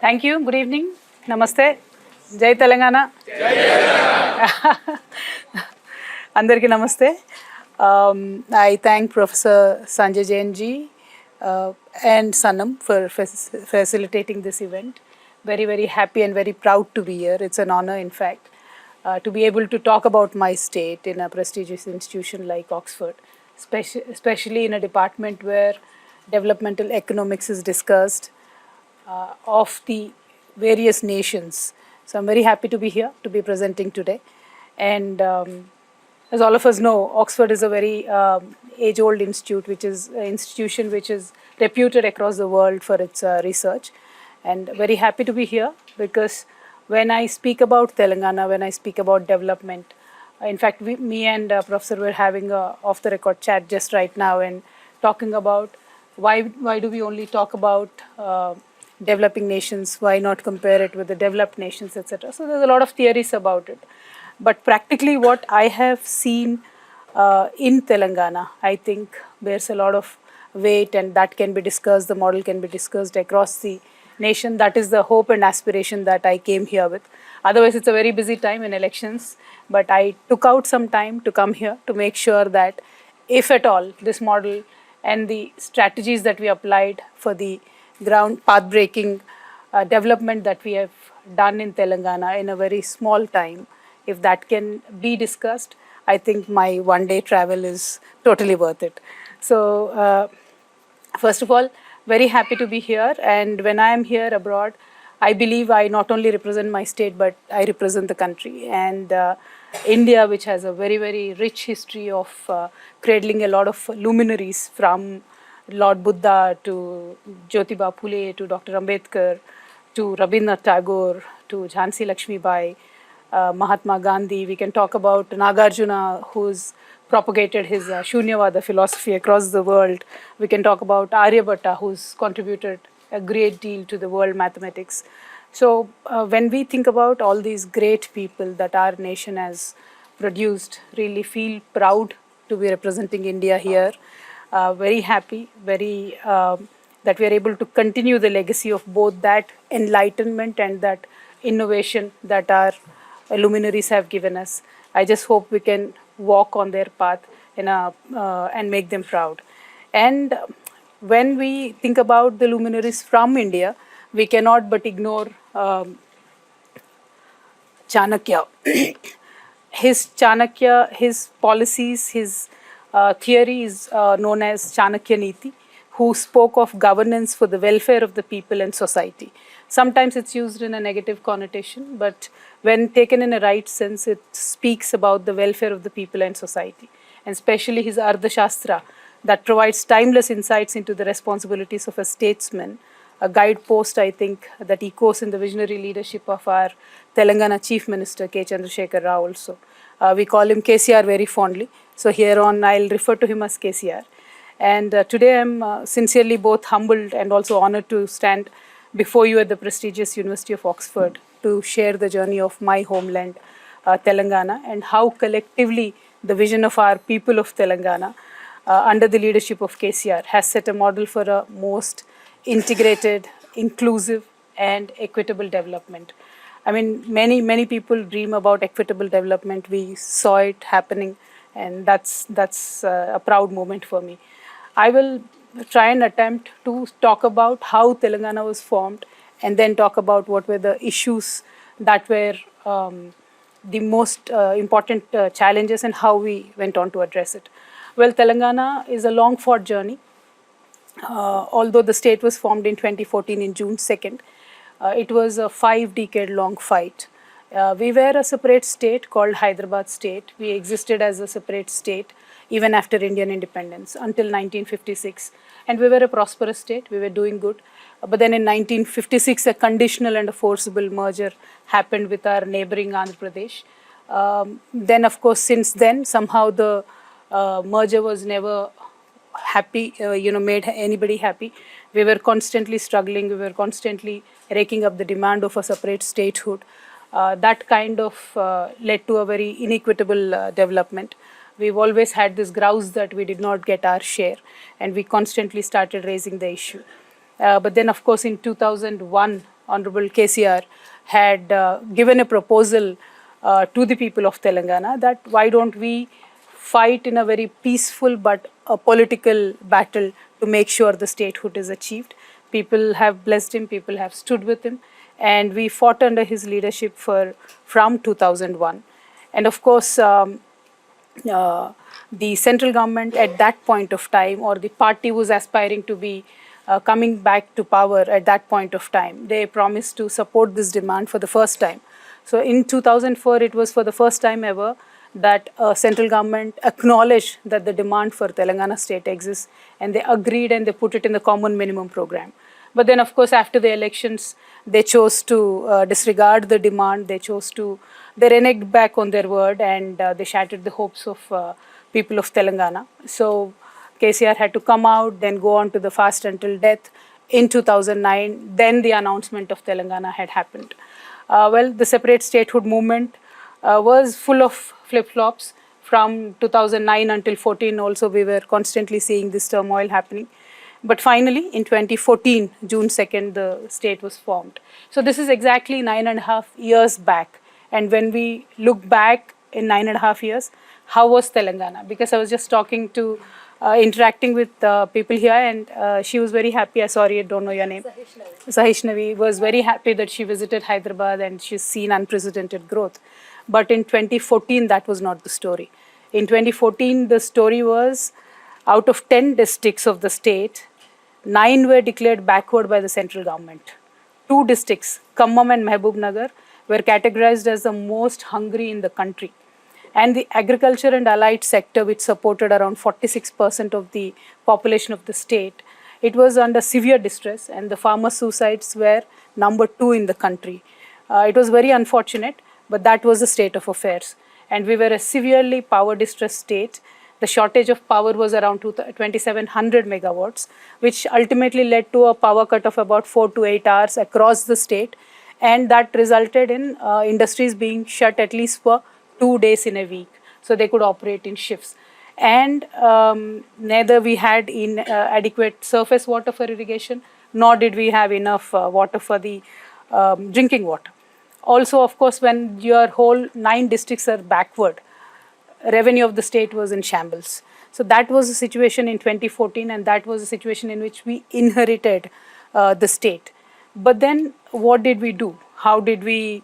Thank you. Good evening. Namaste. Jai Telangana. Andarki namaste. I thank Professor Sanjay Jain ji and Sanam for facilitating this event. Very, very happy and very proud to be here. It's an honor, in fact, to be able to talk about my state in a prestigious institution like Oxford, especially in a department where developmental economics is discussed of the various nations. So I'm very happy to be here, to be presenting today. And as all of us know, Oxford is a very age-old institute, which is an institution which is reputed across the world for its research. And very happy to be here because when I speak about Telangana, when I speak about development, in fact, me and Professor were having a off-the-record chat just right now and talking about why do we only talk about developing nations, why not compare it with the developed nations, etc. So there's a lot of theories about it. But practically what I have seen in Telangana, I think bears a lot of weight, and that can be discussed, the model can be discussed across the nation. That is the hope and aspiration that I came here with. Otherwise, it's a very busy time in elections, but I took out some time to come here to make sure that if at all this model and the strategies that we applied for the ground path-breaking development that we have done in Telangana in a very small time, if that can be discussed, I think my one-day travel is totally worth it. So, first of all, very happy to be here. And when I am here abroad, I believe I not only represent my state, but I represent the country. And India, which has a very, very rich history of cradling a lot of luminaries from Lord Buddha to Jyotiba Phule to Dr. Ambedkar to Rabindranath Tagore to Jhansi Lakshmibai, Mahatma Gandhi. We can talk about Nagarjuna, who's propagated his Shunyavada philosophy across the world. We can talk about Aryabhatta, who's contributed a great deal to the world mathematics. So when we think about all these great people that our nation has produced, really feel proud to be representing India here. Very happy, very that we are able to continue the legacy of both that enlightenment and that innovation that our luminaries have given us. I just hope we can walk on their path and make them proud. And when we think about the luminaries from India, we cannot but ignore Chanakya. His policies, his theory is known as Chanakya Niti, who spoke of governance for the welfare of the people and society. Sometimes it's used in a negative connotation, but when taken in a right sense, it speaks about the welfare of the people and society, and especially his Ardhashastra that provides timeless insights into the responsibilities of a statesman, a guidepost, I think, that echoes in the visionary leadership of our Telangana Chief Minister, K. Chandrasekhar Rao also. We call him KCR very fondly, so here on I'll refer to him as KCR. And today I'm sincerely both humbled and also honored to stand before you at the prestigious University of Oxford to share the journey of my homeland, Telangana, and how collectively the vision of our people of Telangana, under the leadership of KCR, has set a model for a most integrated, inclusive, and equitable development. I mean, many people dream about equitable development. We saw it happening, and that's a proud moment for me. I will try and attempt to talk about how Telangana was formed, and then talk about what were the issues that were the most important challenges and how we went on to address it. Well, Telangana is a long-fought journey. Although the state was formed in 2014 in June 2nd, it was a 5-decade-long fight. We were a separate state called Hyderabad state. We existed as a separate state even after Indian independence until 1956. And we were a prosperous state, we were doing good. But then in 1956, a conditional and a forcible merger happened with our neighboring Andhra Pradesh. Then, of course, since then, somehow the merger was never happy, made anybody happy. We were constantly struggling, we were constantly raking up the demand of a separate statehood. That kind of led to a very inequitable development. We've always had this grouse that we did not get our share, and we constantly started raising the issue. But then, of course, in 2001, Honorable KCR had given a proposal to the people of Telangana that why don't we fight in a very peaceful but a political battle to make sure the statehood is achieved. People have blessed him, people have stood with him, and we fought under his leadership from 2001. And of course, the central government at that point of time, or the party was aspiring to be coming back to power at that point of time, they promised to support this demand for the first time. So in 2004, it was for the first time ever that central government acknowledged that the demand for Telangana state exists, and they agreed and they put it in the common minimum program. But then, of course, after the elections, they chose to disregard the demand. They reneged back on their word, and they shattered the hopes of people of Telangana. So KCR had to come out, then go on to the fast until death in 2009. Then the announcement of Telangana had happened. The separate statehood movement was full of flip-flops. From 2009 until 14 also, we were constantly seeing this turmoil happening. But finally, in 2014, June 2nd, the state was formed. So this is exactly 9.5 years back. And when we look back in 9.5 years, how was Telangana? Because I was just interacting with people here, and she was very happy. Sorry, I don't know your name. Sahishnavi was very happy that she visited Hyderabad and she's seen unprecedented growth. But in 2014, that was not the story. In 2014, the story was out of 10 districts of the state, 9 were declared backward by the central government. 2 districts, Khammam and Mehboob were categorized as the most hungry in the country. And the agriculture and allied sector, which supported around 46% of the population of the state, it was under severe distress, and the farmer suicides were number 2 in the country. It was very unfortunate, but that was the state of affairs. And we were a severely power distressed state. The shortage of power was around 2,700 megawatts, which ultimately led to a power cut of about 4 to 8 hours across the state. And that resulted in industries being shut at least for 2 days in a week, so they could operate in shifts. And neither we had adequate surface water for irrigation, nor did we have enough water for the drinking water. Also, of course, when your whole 9 districts are backward, revenue of the state was in shambles. So that was the situation in 2014, and that was the situation in which we inherited the state. But then what did we do? How did we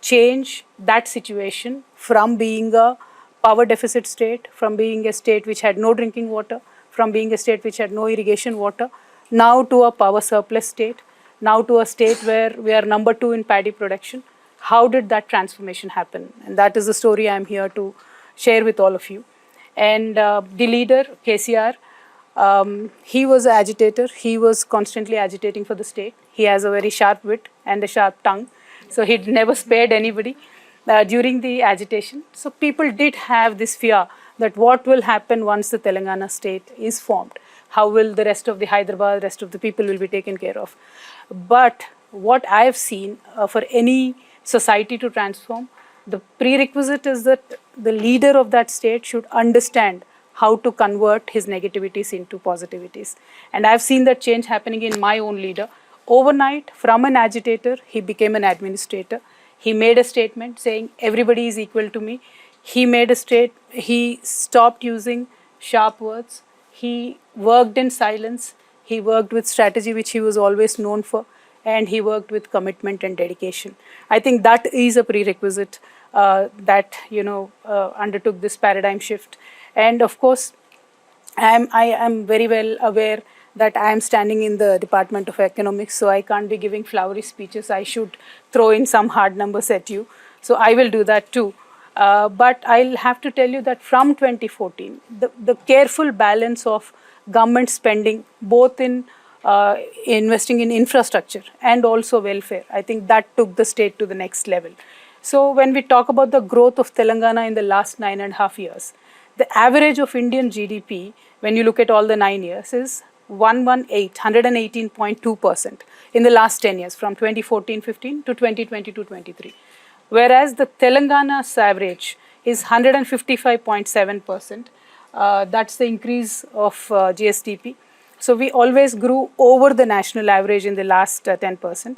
change that situation from being a power deficit state, from being a state which had no drinking water, from being a state which had no irrigation water, now to a power surplus state, now to a state where we are number 2 in paddy production? How did that transformation happen? And that is the story I am here to share with all of you. And the leader, KCR, he was an agitator. He was constantly agitating for the state. He has a very sharp wit and a sharp tongue. So he never spared anybody during the agitation. So people did have this fear that what will happen once the Telangana state is formed? How will the rest of the Hyderabad, rest of the people will be taken care of? But what I have seen for any society to transform, the prerequisite is that the leader of that state should understand how to convert his negativities into positivities. And I've seen that change happening in my own leader. Overnight, from an agitator, he became an administrator. He made a statement saying, everybody is equal to me. He stopped using sharp words. He worked in silence. He worked with strategy, which he was always known for. And he worked with commitment and dedication. I think that is a prerequisite that undertook this paradigm shift. And of course, I am very well aware that I am standing in the Department of Economics, so I can't be giving flowery speeches. I should throw in some hard numbers at you. So I will do that too. But I'll have to tell you that from 2014, the careful balance of government spending, both in investing in infrastructure and also welfare, I think that took the state to the next level. So when we talk about the growth of Telangana in the last 9.5 years, the average of Indian GDP, when you look at all the 9 years, is 118.2% in the last 10 years, from 2014-15 to 2022-23. Whereas the Telangana's average is 155.7%. That's the increase of GSDP. So we always grew over the national average in the last 10%.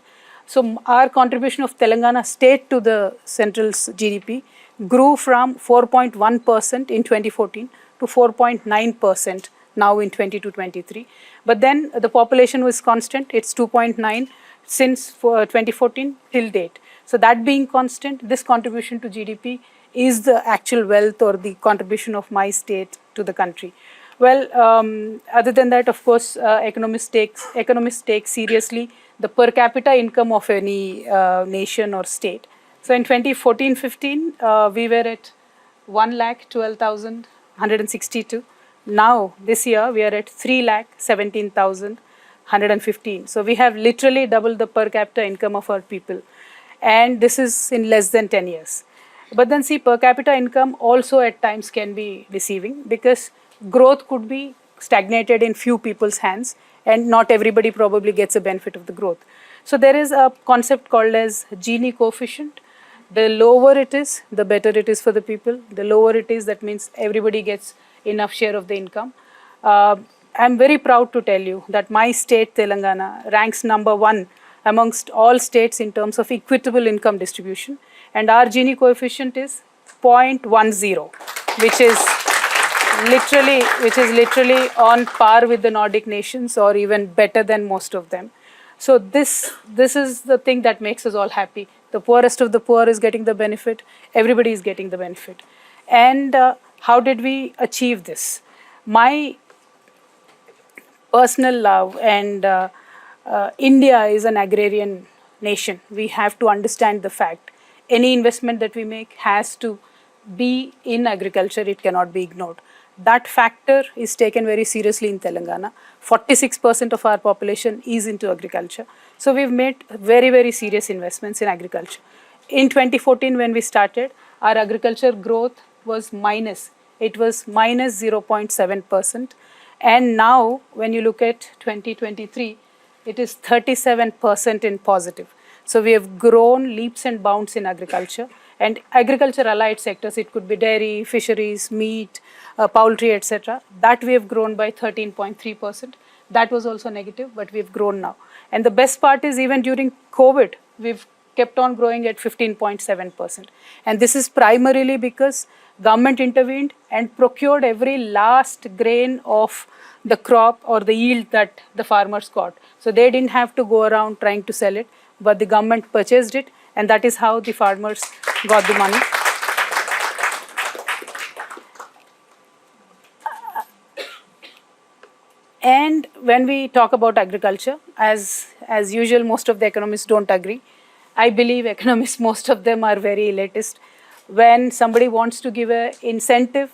So our contribution of Telangana state to the central's GDP grew from 4.1% in 2014 to 4.9% now in 22-23. But then the population was constant, it's 2.9 since 2014 till date. So that being constant, this contribution to GDP is the actual wealth or the contribution of my state to the country. Well, other than that, of course, economists take seriously the per capita income of any nation or state. So in 2014-15, we were at 1,12,162. Now, this year, we are at 3,17,115. So we have literally doubled the per capita income of our people. And this is in less than 10 years. But then see, per capita income also at times can be deceiving because growth could be stagnated in few people's hands and not everybody probably gets a benefit of the growth. So there is a concept called as Gini coefficient. The lower it is, the better it is for the people. The lower it is, that means everybody gets enough share of the income. I'm very proud to tell you that my state, Telangana, ranks number 1 amongst all states in terms of equitable income distribution. And our Gini coefficient is 0.10, which is literally on par with the Nordic nations or even better than most of them. So this is the thing that makes us all happy. The poorest of the poor is getting the benefit. Everybody is getting the benefit. And how did we achieve this? My personal love and India is an agrarian nation. We have to understand the fact. Any investment that we make has to be in agriculture. It cannot be ignored. That factor is taken very seriously in Telangana. 46% of our population is into agriculture. So we've made very, very serious investments in agriculture. In 2014, when we started, our agriculture growth was minus. It was minus 0.7%. And now, when you look at 2023, it is 37% in positive. So we have grown leaps and bounds in agriculture. And agriculture allied sectors, it could be dairy, fisheries, meat, poultry, etc. That we have grown by 13.3%. That was also negative, but we've grown now. And the best part is even during COVID, we've kept on growing at 15.7%. And this is primarily because government intervened and procured every last grain of the crop or the yield that the farmers got. So they didn't have to go around trying to sell it, but the government purchased it, and that is how the farmers got the money. And when we talk about agriculture, as usual, most of the economists don't agree. I believe economists, most of them are very elitist. When somebody wants to give an incentive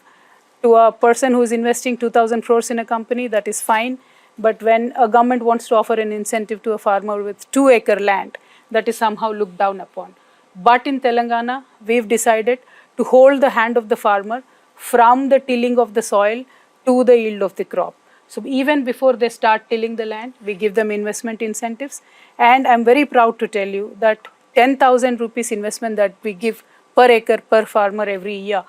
to a person who is investing 2,000 crores in a company, that is fine. But when a government wants to offer an incentive to a farmer with 2-acre land, that is somehow looked down upon. But in Telangana, we've decided to hold the hand of the farmer from the tilling of the soil to the yield of the crop. So even before they start tilling the land, we give them investment incentives. And I'm very proud to tell you that 10,000 rupees investment that we give per acre per farmer every year,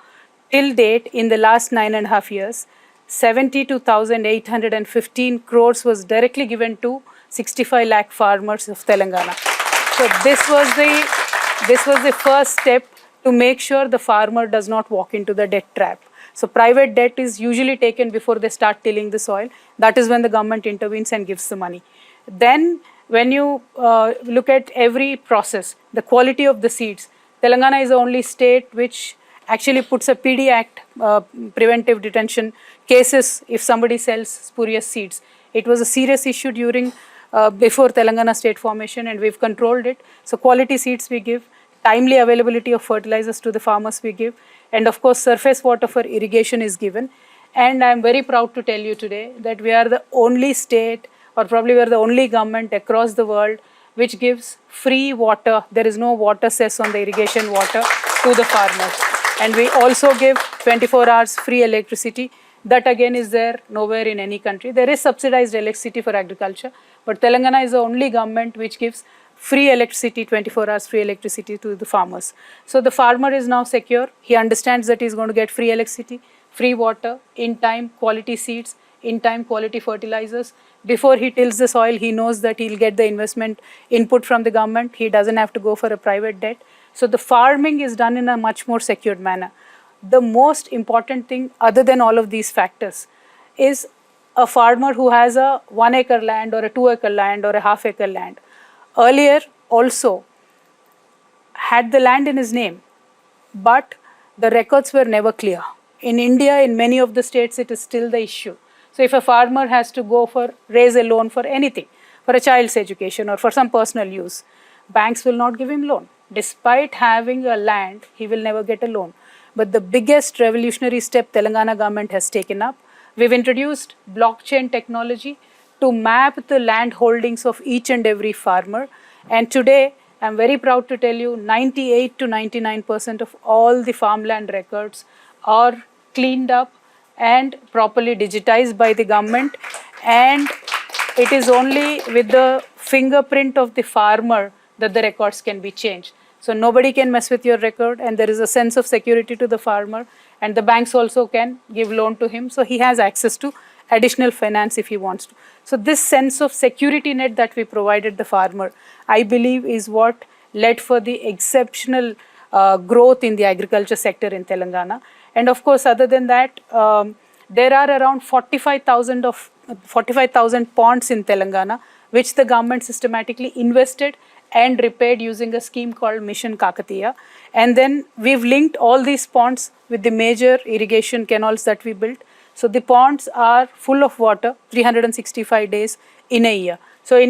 till date, in the last 9.5 years, 72,815 crores was directly given to 65 lakh farmers of Telangana. So this was the first step to make sure the farmer does not walk into the debt trap. So private debt is usually taken before they start tilling the soil. That is when the government intervenes and gives the money. Then when you look at every process, the quality of the seeds, Telangana is the only state which actually puts a PD Act, preventive detention cases if somebody sells spurious seeds. It was a serious issue during before Telangana state formation, and we've controlled it. So quality seeds we give, timely availability of fertilizers to the farmers we give, and of course surface water for irrigation is given. And I'm very proud to tell you today that we are the only state, or probably we are the only government across the world which gives free water. There is no water cess on the irrigation water to the farmers. And we also give 24 hours free electricity. That again is there nowhere in any country. There is subsidized electricity for agriculture, but Telangana is the only government which gives free electricity, 24 hours free electricity to the farmers. So the farmer is now secure. He understands that he is going to get free electricity, free water, in time quality seeds, in time quality fertilizers. Before he tills the soil, he knows that he'll get the investment input from the government. He doesn't have to go for a private debt. So the farming is done in a much more secured manner. The most important thing, other than all of these factors, is a farmer who has a 1 acre land or a 2 acre land or a half acre land. Earlier also had the land in his name, but the records were never clear. In India, in many of the states, it is still the issue. So if a farmer has to go for raise a loan for anything, for a child's education or for some personal use, banks will not give him loan. Despite having a land, he will never get a loan. But the biggest revolutionary step Telangana government has taken up, we've introduced blockchain technology to map the land holdings of each and every farmer. And today, I'm very proud to tell you, 98 to 99% of all the farmland records are cleaned up and properly digitized by the government. And it is only with the fingerprint of the farmer that the records can be changed. So nobody can mess with your record, and there is a sense of security to the farmer, and the banks also can give loan to him. So he has access to additional finance if he wants to. So this sense of security net that we provided the farmer, I believe, is what led for the exceptional growth in the agriculture sector in Telangana. And of course, other than that, there are around 45,000 ponds in Telangana, which the government systematically invested and repaired using a scheme called Mission Kakatiya. And then we've linked all these ponds with the major irrigation canals that we built. So the ponds are full of water 365 days in a year. So in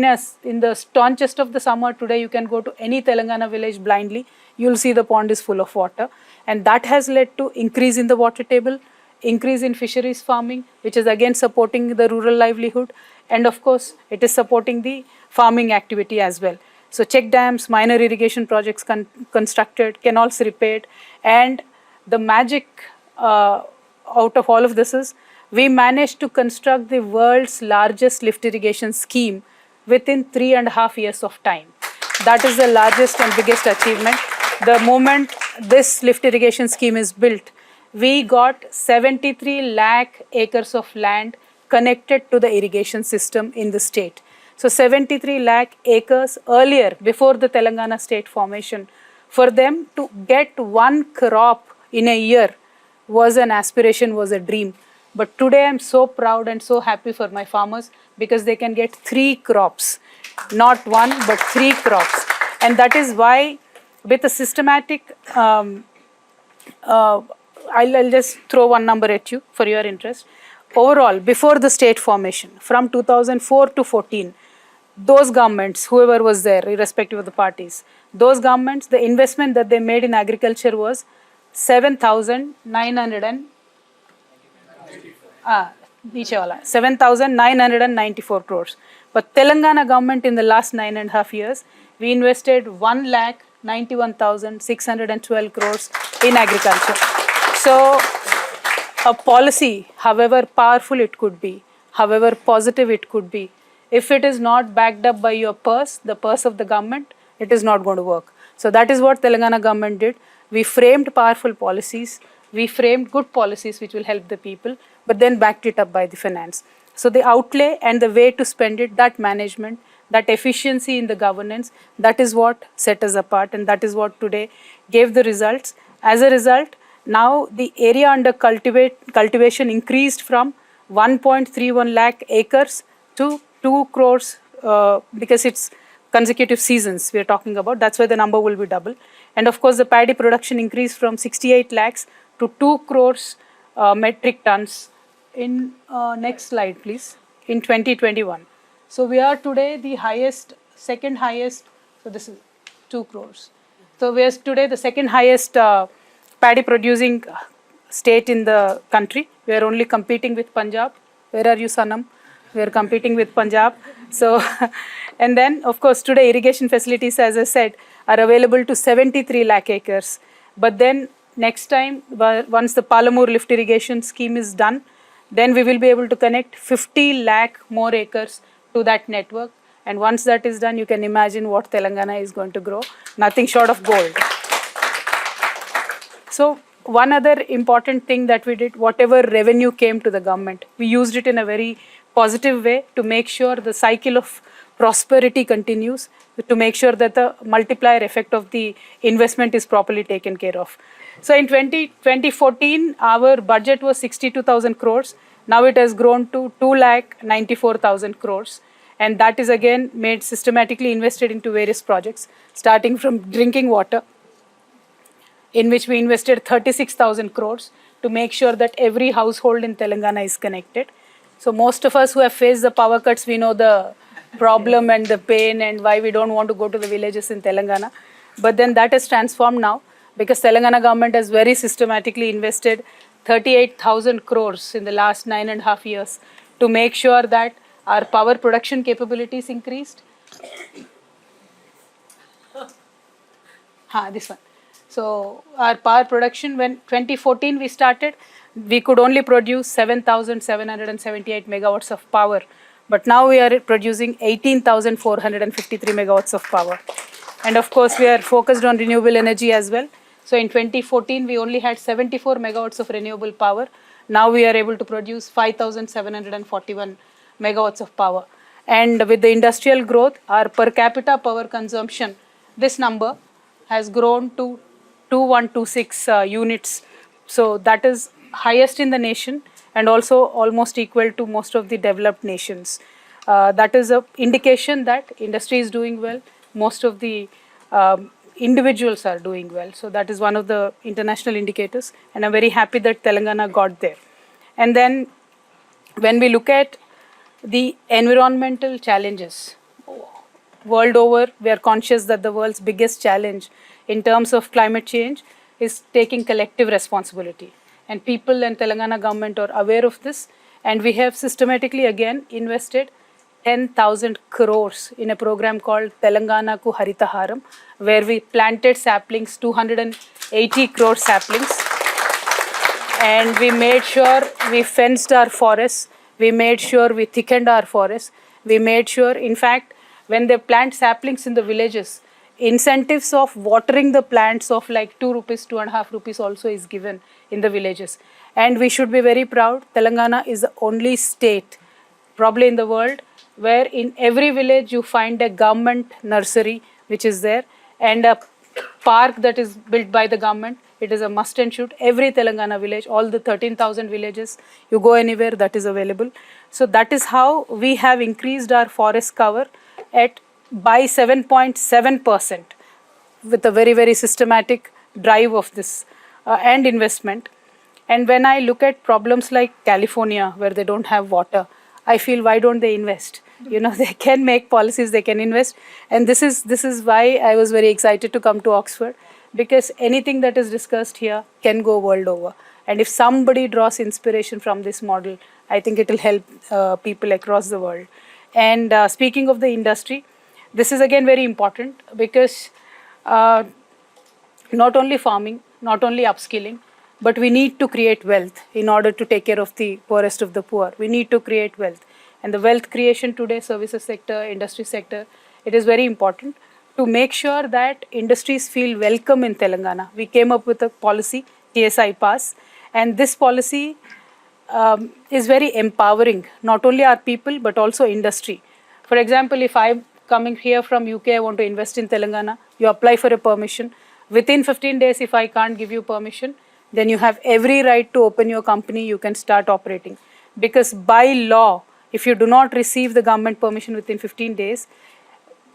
the staunchest of the summer today, you can go to any Telangana village blindly. You'll see the pond is full of water. And that has led to increase in the water table, increase in fisheries farming, which is again supporting the rural livelihood. And of course, it is supporting the farming activity as well. So check dams, minor irrigation projects constructed, canals repaired, and the magic out of all of this is we managed to construct the world's largest lift irrigation scheme within 3.5 years of time. That is the largest and biggest achievement. The moment this lift irrigation scheme is built, we got 73 lakh acres of land connected to the irrigation system in the state. So 73 lakh acres earlier, before the Telangana state formation, for them to get one crop in a year was an aspiration, was a dream. But today I'm so proud and so happy for my farmers because they can get 3 crops, not one, but 3 crops. And that is why with a systematic, I'll just throw one number at you for your interest. Overall, before the state formation, from 2004 to 14, those governments, whoever was there, irrespective of the parties, those governments, the investment that they made in agriculture was 7,994 crores. But Telangana government in the last 9.5 years, we invested 1,91,612 crores in agriculture. So a policy, however powerful it could be, however positive it could be, if it is not backed up by your purse, the purse of the government, it is not going to work. So that is what Telangana government did. We framed powerful policies, we framed good policies which will help the people, but then backed it up by the finance. So the outlay and the way to spend it, that management, that efficiency in the governance, that is what set us apart, and that is what today gave the results. As a result, now the area under cultivation increased from 1.31 lakh acres to 2 crores because it's consecutive seasons we are talking about. That's why the number will be double. And of course, the paddy production increased from 68 lakhs to 2 crores metric tons in next slide, please, in 2021. So we are today the highest, second highest, so this is 2 crores. So we are today the second highest paddy producing state in the country. We are only competing with Punjab. Where are you, Sanam? We are competing with Punjab. So, and then of course today irrigation facilities, as I said, are available to 73 lakh acres. But then next time, once the Palamur lift irrigation scheme is done, then we will be able to connect 50 lakh more acres to that network. And once that is done, you can imagine what Telangana is going to grow. Nothing short of gold. So one other important thing that we did, whatever revenue came to the government, we used it in a very positive way to make sure the cycle of prosperity continues, to make sure that the multiplier effect of the investment is properly taken care of. So in 2014, our budget was 62,000 crores. Now it has grown to 2,94,000 crores. And that is again made systematically invested into various projects, starting from drinking water, in which we invested 36,000 crores to make sure that every household in Telangana is connected. So most of us who have faced the power cuts, we know the problem and the pain and why we don't want to go to the villages in Telangana. But then that has transformed now, because Telangana government has very systematically invested 38,000 crores in the last 9.5 years to make sure that our power production capabilities increased. This one. So our power production, when 2014 we started, we could only produce 7,778 megawatts of power. But now we are producing 18,453 megawatts of power. And of course, we are focused on renewable energy as well. So in 2014, we only had 74 megawatts of renewable power. Now we are able to produce 5,741 megawatts of power. And with the industrial growth, our per capita power consumption, this number has grown to 2126 units. So that is highest in the nation and also almost equal to most of the developed nations. That is an indication that industry is doing well. Most of the individuals are doing well. So that is one of the international indicators. And I'm very happy that Telangana got there. And then when we look at the environmental challenges, world over, we are conscious that the world's biggest challenge in terms of climate change is taking collective responsibility. And people and Telangana government are aware of this. And we have systematically again invested 10,000 crores in a program called Telangana Ku Haritaharam, where we planted saplings, 280 crore saplings. And we made sure we fenced our forests. We made sure we thickened our forests. We made sure, in fact, when they plant saplings in the villages, incentives of watering the plants of like 2 rupees, 2.5 rupees also is given in the villages. And we should be very proud. Telangana is the only state, probably in the world, where in every village you find a government nursery which is there and a park that is built by the government. It is a must and should. Every Telangana village, all the 13,000 villages, you go anywhere, that is available. So that is how we have increased our forest cover by 7.7% with a very, very systematic drive of this and investment. And when I look at problems like California, where they don't have water, I feel, why don't they invest? You know, they can make policies, they can invest. And this is why I was very excited to come to Oxford, because anything that is discussed here can go world over. And if somebody draws inspiration from this model, I think it will help people across the world. And speaking of the industry, this is again very important, because not only farming, not only upskilling, but we need to create wealth in order to take care of the poorest of the poor. We need to create wealth. And the wealth creation today, services sector, industry sector, it is very important to make sure that industries feel welcome in Telangana. We came up with a policy, TSI Pass, and this policy is very empowering, not only our people, but also industry. For example, if I'm coming here from UK, I want to invest in Telangana, you apply for a permission. Within 15 days, if I can't give you permission, then you have every right to open your company, you can start operating. Because by law, if you do not receive the government permission within 15 days,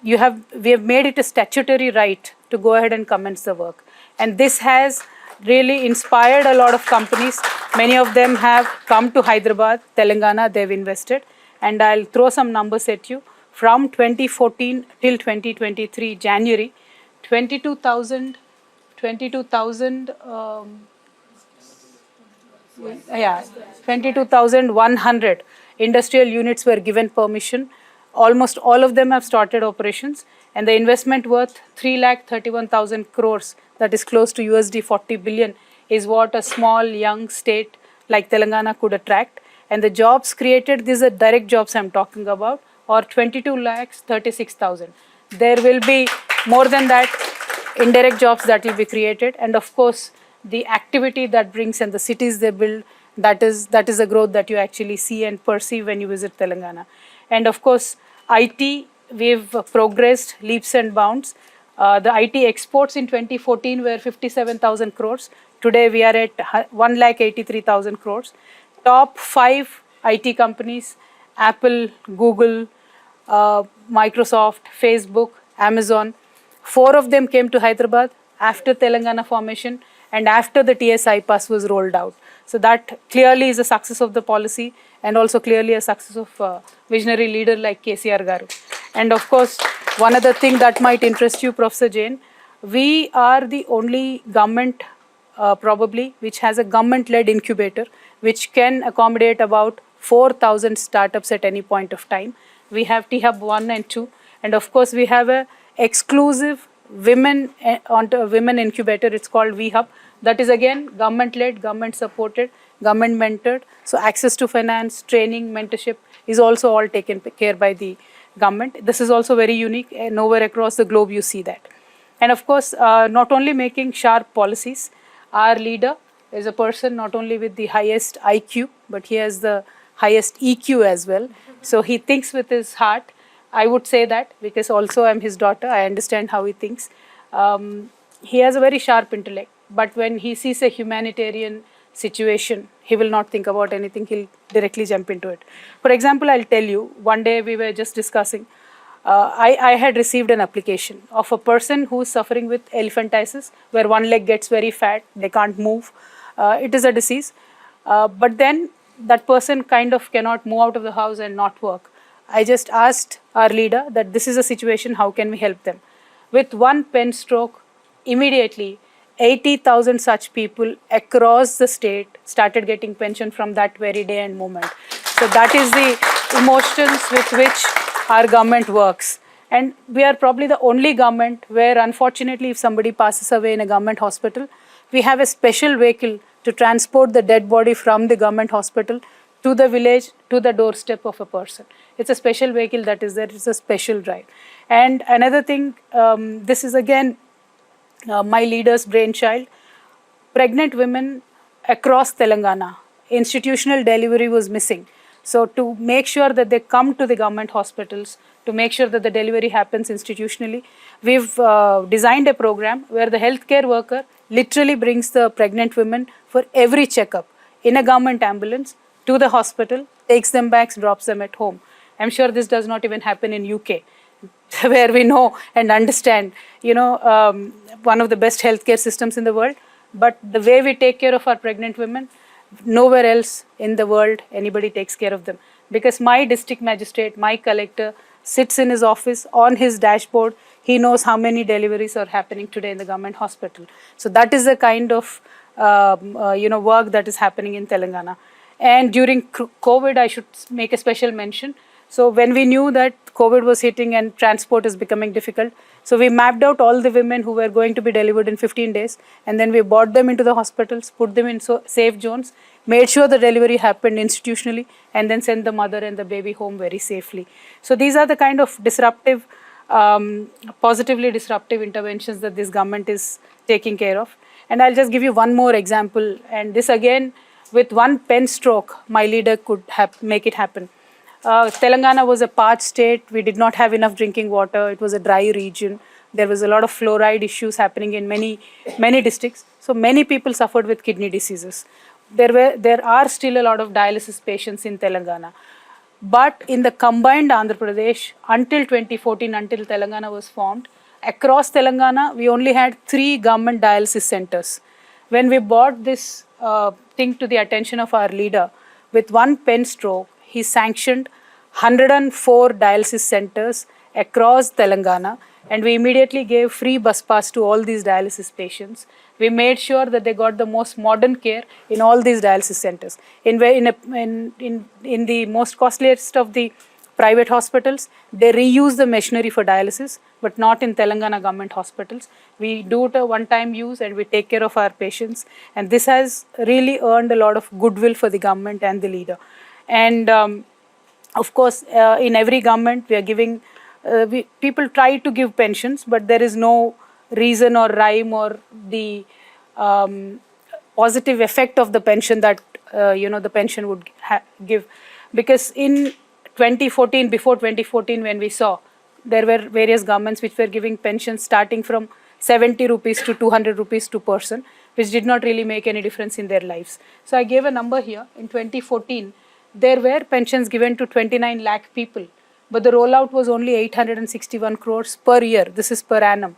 we have made it a statutory right to go ahead and commence the work. And this has really inspired a lot of companies. Many of them have come to Hyderabad, Telangana, they've invested. And I'll throw some numbers at you. From 2014 till 2023, January, 22,100 industrial units were given permission. Almost all of them have started operations, and the investment worth 3,31,000 crores, that is close to USD 40 billion, is what a small young state like Telangana could attract. And the jobs created, these are direct jobs I'm talking about, or 22,36,000. There will be more than that indirect jobs that will be created. And of course, the activity that brings and the cities they build, that is the growth that you actually see and perceive when you visit Telangana. And of course, IT, we've progressed leaps and bounds. The IT exports in 2014 were 57,000 crores. Today we are at 1,83,000 crores. Top 5 IT companies, Apple, Google, Microsoft, Facebook, Amazon, 4 of them came to Hyderabad after Telangana formation and after the TSI pass was rolled out. So that clearly is a success of the policy and also clearly a success of a visionary leader like KCR Garu. And of course, one other thing that might interest you, Professor Jain, we are the only government probably which has a government-led incubator which can accommodate about 4,000 startups at any point of time. We have T-Hub 1 and 2, and of course we have a exclusive women incubator. It's called V-Hub. That is again government-led, government-supported, government-mentored. So access to finance, training, mentorship is also all taken care by the government. This is also very unique. Nowhere across the globe you see that. And of course, not only making sharp policies, our leader is a person not only with the highest IQ, but he has the highest EQ as well. So he thinks with his heart. I would say that because also I'm his daughter, I understand how he thinks. He has a very sharp intellect, but when he sees a humanitarian situation, he will not think about anything, he'll directly jump into it. For example, I'll tell you, one day we were just discussing, I had received an application of a person who is suffering with elephantiasis, where one leg gets very fat, they can't move. It is a disease, but then that person kind of cannot move out of the house and not work. I just asked our leader that this is a situation, how can we help them? With one pen stroke, immediately 80,000 such people across the state started getting pension from that very day and moment. So that is the emotions with which our government works. And we are probably the only government where, unfortunately, if somebody passes away in a government hospital, we have a special vehicle to transport the dead body from the government hospital to the village, to the doorstep of a person. It's a special vehicle that is there. It's a special drive. And another thing, this is again my leader's brainchild. Pregnant women across Telangana, institutional delivery was missing. So to make sure that they come to the government hospitals, to make sure that the delivery happens institutionally, we've designed a program where the healthcare worker literally brings the pregnant women for every checkup in a government ambulance to the hospital, takes them back, drops them at home. I'm sure this does not even happen in UK, where we know and understand, one of the best healthcare systems in the world. But the way we take care of our pregnant women, nowhere else in the world anybody takes care of them. Because my district magistrate, my collector, sits in his office on his dashboard. He knows how many deliveries are happening today in the government hospital. So that is the kind of work that is happening in Telangana. And during COVID, I should make a special mention. So when we knew that COVID was hitting and transport is becoming difficult, so we mapped out all the women who were going to be delivered in 15 days, and then we brought them into the hospitals, put them in safe zones, made sure the delivery happened institutionally, and then sent the mother and the baby home very safely. So these are the kind of disruptive, positively disruptive interventions that this government is taking care of. And I'll just give you one more example, and this again, with one pen stroke, my leader could make it happen. Telangana was a parched state. We did not have enough drinking water. It was a dry region. There was a lot of fluoride issues happening in many districts. So many people suffered with kidney diseases. There are still a lot of dialysis patients in Telangana. But in the combined Andhra Pradesh, until 2014, until Telangana was formed, across Telangana, we only had 3 government dialysis centers. When we brought this thing to the attention of our leader, with one pen stroke, he sanctioned 104 dialysis centers across Telangana, and we immediately gave free bus pass to all these dialysis patients. We made sure that they got the most modern care in all these dialysis centers. In the most costliest of the private hospitals, they reuse the machinery for dialysis, but not in Telangana government hospitals. We do it a one-time use and we take care of our patients. And this has really earned a lot of goodwill for the government and the leader. And of course, in every government, we are giving, people try to give pensions, but there is no reason or rhyme or the positive effect of the pension that the pension would give. Because in 2014, before 2014, when we saw, there were various governments which were giving pensions starting from 70 rupees to 200 rupees to person, which did not really make any difference in their lives. So I gave a number here. In 2014, there were pensions given to 29 lakh people, but the rollout was only 861 crores per year. This is per annum.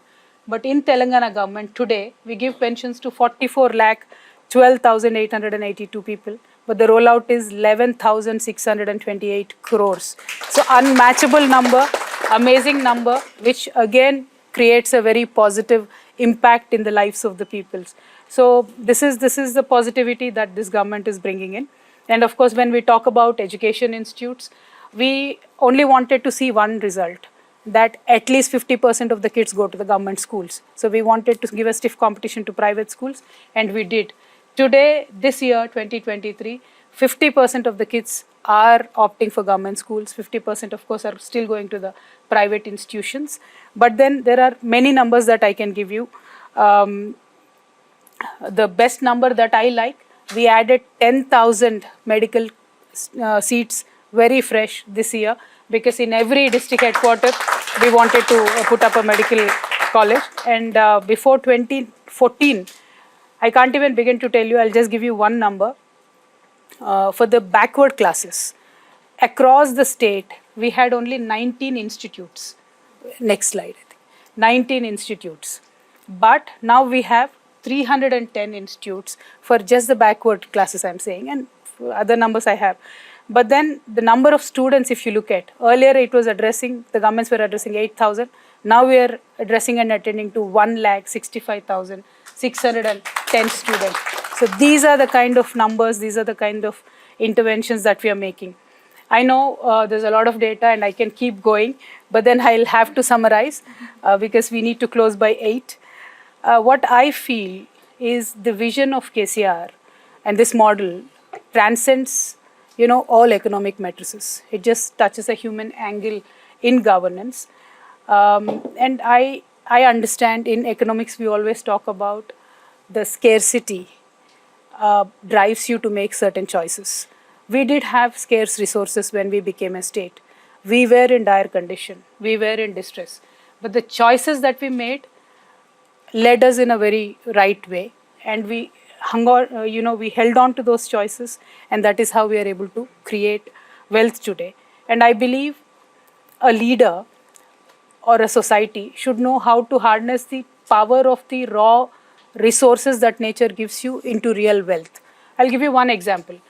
But in Telangana government today, we give pensions to 44 lakh 12,882 people, but the rollout is 11,628 crores. So unmatchable number, amazing number, which again creates a very positive impact in the lives of the peoples. So this is the positivity that this government is bringing in. And of course, when we talk about education institutes, we only wanted to see one result, that at least 50% of the kids go to the government schools. So we wanted to give a stiff competition to private schools, and we did. Today, this year, 2023, 50% of the kids are opting for government schools. 50% of course are still going to the private institutions. But then there are many numbers that I can give you. The best number that I like, we added 10,000 medical seats, very fresh this year, because in every district headquarters we wanted to put up a medical college. And before 2014, I can't even begin to tell you, I'll just give you one number. For the backward classes, across the state, we had only 19 institutes. Next slide, I think. 19 institutes. But now we have 310 institutes for just the backward classes, I'm saying, and other numbers I have. But then the number of students, if you look at, earlier it was addressing, the governments were addressing 8,000. Now we are addressing and attending to 1,65,610 students. So these are the kind of numbers, these are the kind of interventions that we are making. I know there's a lot of data and I can keep going, but then I'll have to summarize because we need to close by 8. What I feel is the vision of KCR and this model transcends, all economic matrices. It just touches a human angle in governance. And I understand in economics we always talk about the scarcity drives you to make certain choices. We did have scarce resources when we became a state. We were in dire condition. We were in distress. But the choices that we made led us in a very right way. And we hung on, we held on to those choices. And that is how we are able to create wealth today. And I believe a leader or a society should know how to harness the power of the raw resources that nature gives you into real wealth. I'll give you one example.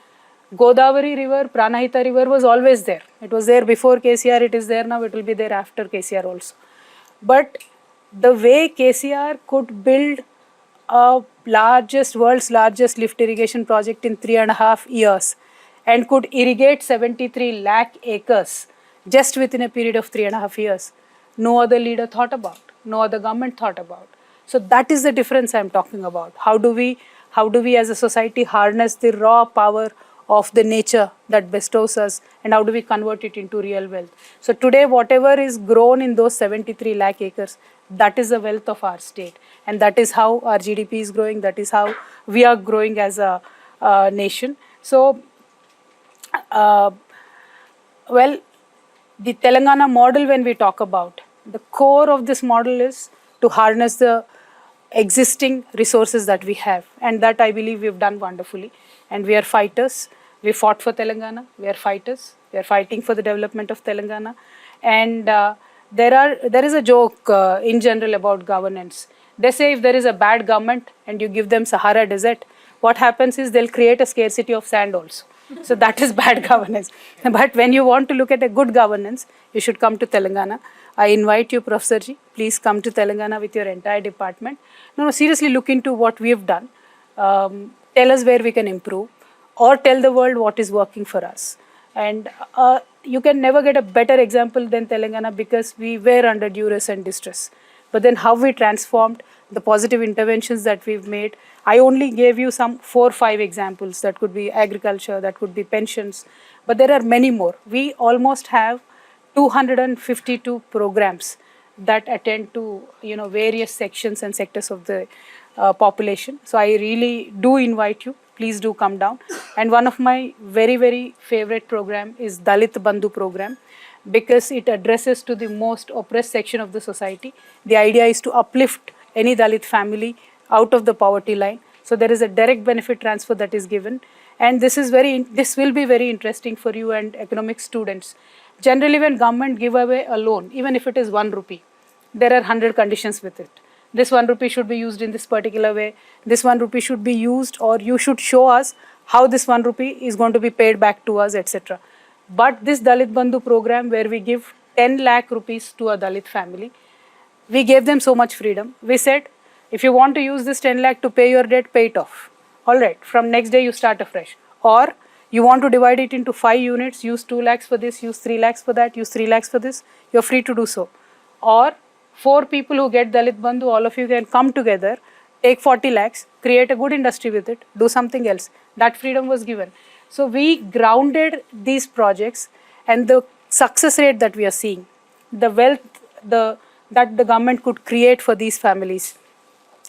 Godavari river, Pranahita river was always there. It was there before KCR, it is there now, it will be there after KCR also. But the way KCR could build a world's largest lift irrigation project in 3.5 years and could irrigate 73 lakh acres just within a period of 3.5 years, no other leader thought about, no other government thought about. So that is the difference I'm talking about. How do we as a society harness the raw power of the nature that bestows us, and how do we convert it into real wealth? So today, whatever is grown in those 73 lakh acres, that is the wealth of our state. And that is how our GDP is growing. That is how we are growing as a nation. So, the Telangana model, when we talk about, the core of this model is to harness the existing resources that we have. And that I believe we've done wonderfully. And we are fighters. We fought for Telangana. We are fighters. We are fighting for the development of Telangana. And there is a joke in general about governance. They say if there is a bad government and you give them Sahara Desert, what happens is they'll create a scarcity of sand also. So that is bad governance. But when you want to look at a good governance, you should come to Telangana. I invite you, Professor Ji, please come to Telangana with your entire department. No, seriously look into what we have done. Tell us where we can improve, or tell the world what is working for us. And you can never get a better example than Telangana, because we were under duress and distress. But then how we transformed, the positive interventions that we've made. I only gave you some 4 or 5 examples. That could be agriculture, that could be pensions, but there are many more. We almost have 252 programs that attend to various sections and sectors of the population. So I really do invite you. Please do come down. And one of my very, very favorite program is Dalit Bandhu program, because it addresses to the most oppressed section of the society. The idea is to uplift any Dalit family out of the poverty line. So there is a direct benefit transfer that is given. And this will be very interesting for you and economic students. Generally, when government give away a loan, even if it is 1 rupee, there are 100 conditions with it. This 1 rupee should be used in this particular way. This 1 rupee should be used, or you should show us how this 1 rupee is going to be paid back to us, etc. But this Dalit Bandhu program, where we give 10 lakh rupees to a Dalit family, we gave them so much freedom. We said, if you want to use this 10 lakh to pay your debt, pay it off. All right, from next day you start afresh. Or you want to divide it into 5 units, use 2 lakhs for this, use 3 lakhs for that, use 3 lakhs for this, you're free to do so. Or 4 people who get Dalit Bandhu, all of you can come together, take 40 lakhs, create a good industry with it, do something else. That freedom was given. So we grounded these projects, and the success rate that we are seeing, the wealth that the government could create for these families,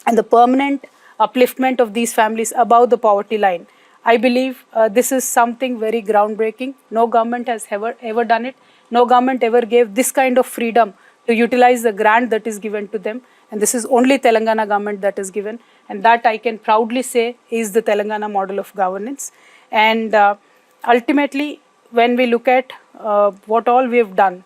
and the permanent upliftment of these families above the poverty line. I believe this is something very groundbreaking. No government has ever done it. No government ever gave this kind of freedom to utilize the grant that is given to them. And this is only Telangana government that is given. And that I can proudly say is the Telangana model of governance. And ultimately, when we look at what all we have done,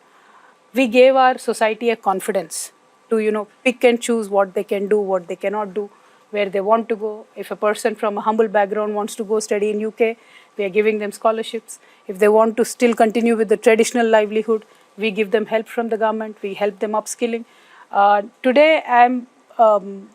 we gave our society a confidence to, pick and choose what they can do, what they cannot do, where they want to go. If a person from a humble background wants to go study in UK, we are giving them scholarships. If they want to still continue with the traditional livelihood, we give them help from the government. We help them upskilling. Today, I am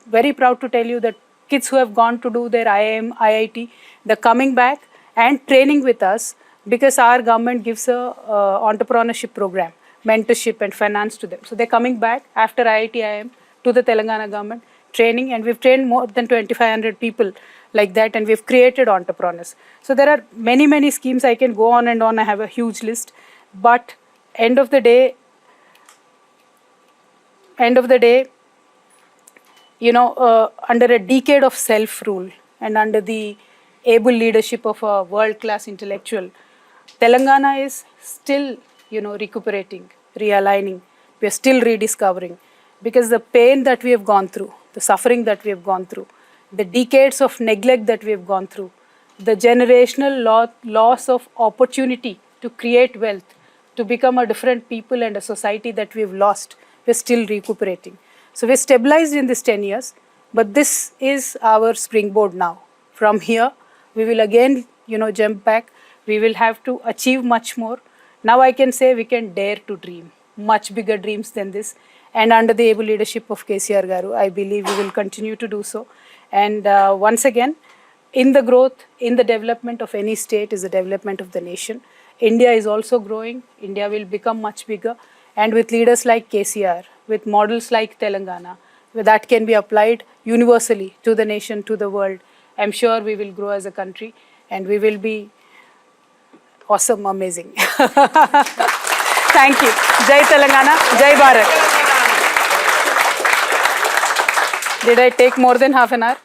very proud to tell you that kids who have gone to do their IIM, IIT, they're coming back and training with us, because our government gives a entrepreneurship program, mentorship and finance to them. So they're coming back after IIT, IIM to the Telangana government, training, and we've trained more than 2,500 people like that, and we've created entrepreneurs. So there are many, many schemes. I can go on and on. I have a huge list. But end of the day, under a decade of self-rule and under the able leadership of a world-class intellectual, Telangana is still, recuperating, realigning. We are still rediscovering, because the pain that we have gone through, the suffering that we have gone through, the decades of neglect that we have gone through, the generational loss of opportunity to create wealth, to become a different people and a society that we have lost, we're still recuperating. So we're stabilized in this 10 years, but this is our springboard now. From here, we will again, jump back. We will have to achieve much more. Now I can say we can dare to dream much bigger dreams than this. And under the able leadership of KCR Garu, I believe we will continue to do so. And once again, in the growth, in the development of any state is the development of the nation. India is also growing. India will become much bigger. And with leaders like KCR, with models like Telangana, that can be applied universally to the nation, to the world, I'm sure we will grow as a country, and we will be awesome, amazing. Thank you. Jai Telangana, Jai Bharat. Did I take more than half an hour?